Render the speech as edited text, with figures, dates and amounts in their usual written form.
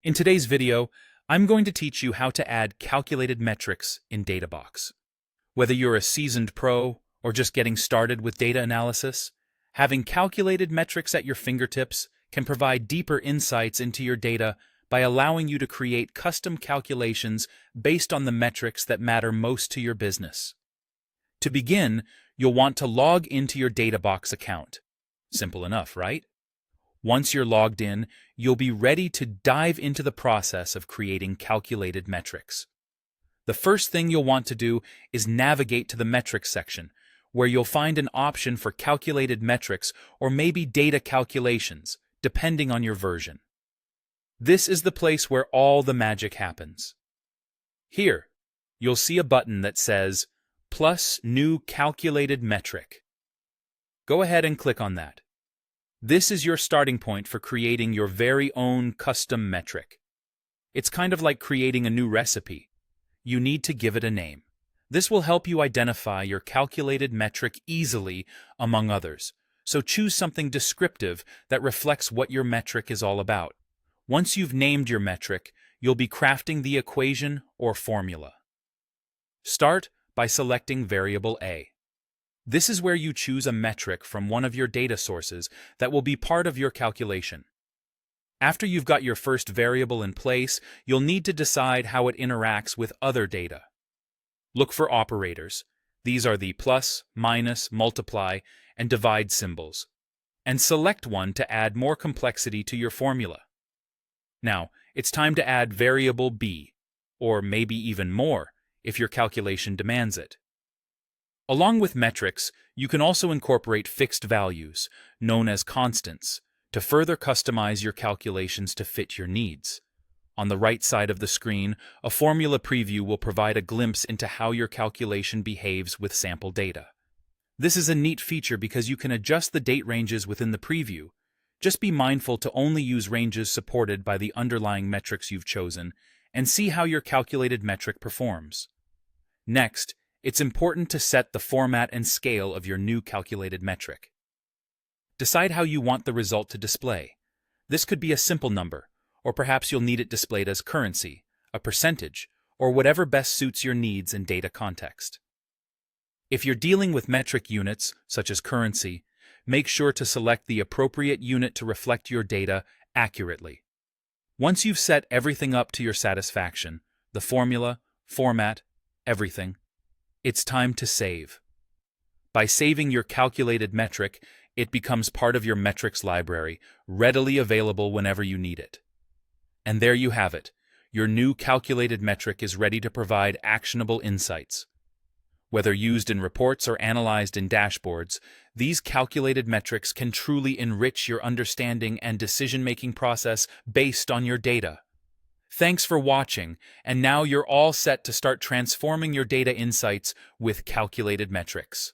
In today's video, I'm going to teach you how to add calculated metrics in Databox. Whether you're a seasoned pro or just getting started with data analysis, having calculated metrics at your fingertips can provide deeper insights into your data by allowing you to create custom calculations based on the metrics that matter most to your business. To begin, you'll want to log into your Databox account. Simple enough, right? Once you're logged in, you'll be ready to dive into the process of creating calculated metrics. The first thing you'll want to do is navigate to the Metrics section, where you'll find an option for calculated metrics or maybe data calculations, depending on your version. This is the place where all the magic happens. Here, you'll see a button that says, Plus New Calculated Metric. Go ahead and click on that. This is your starting point for creating your very own custom metric. It's kind of like creating a new recipe. You need to give it a name. This will help you identify your calculated metric easily among others, so choose something descriptive that reflects what your metric is all about. Once you've named your metric, you'll be crafting the equation or formula. Start by selecting variable A. This is where you choose a metric from one of your data sources that will be part of your calculation. After you've got your first variable in place, you'll need to decide how it interacts with other data. Look for operators. These are the plus, minus, multiply, and divide symbols. And select one to add more complexity to your formula. Now, it's time to add variable B, or maybe even more, if your calculation demands it. Along with metrics, you can also incorporate fixed values, known as constants, to further customize your calculations to fit your needs. On the right side of the screen, a formula preview will provide a glimpse into how your calculation behaves with sample data. This is a neat feature because you can adjust the date ranges within the preview. Just be mindful to only use ranges supported by the underlying metrics you've chosen, and see how your calculated metric performs. Next, it's important to set the format and scale of your new calculated metric. Decide how you want the result to display. This could be a simple number, or perhaps you'll need it displayed as currency, a percentage, or whatever best suits your needs and data context. If you're dealing with metric units, such as currency, make sure to select the appropriate unit to reflect your data accurately. Once you've set everything up to your satisfaction, the formula, format, everything, it's time to save. By saving your calculated metric, it becomes part of your metrics library, readily available whenever you need it. And there you have it. Your new calculated metric is ready to provide actionable insights. Whether used in reports or analyzed in dashboards, these calculated metrics can truly enrich your understanding and decision-making process based on your data. Thanks for watching, and now you're all set to start transforming your data insights with calculated metrics.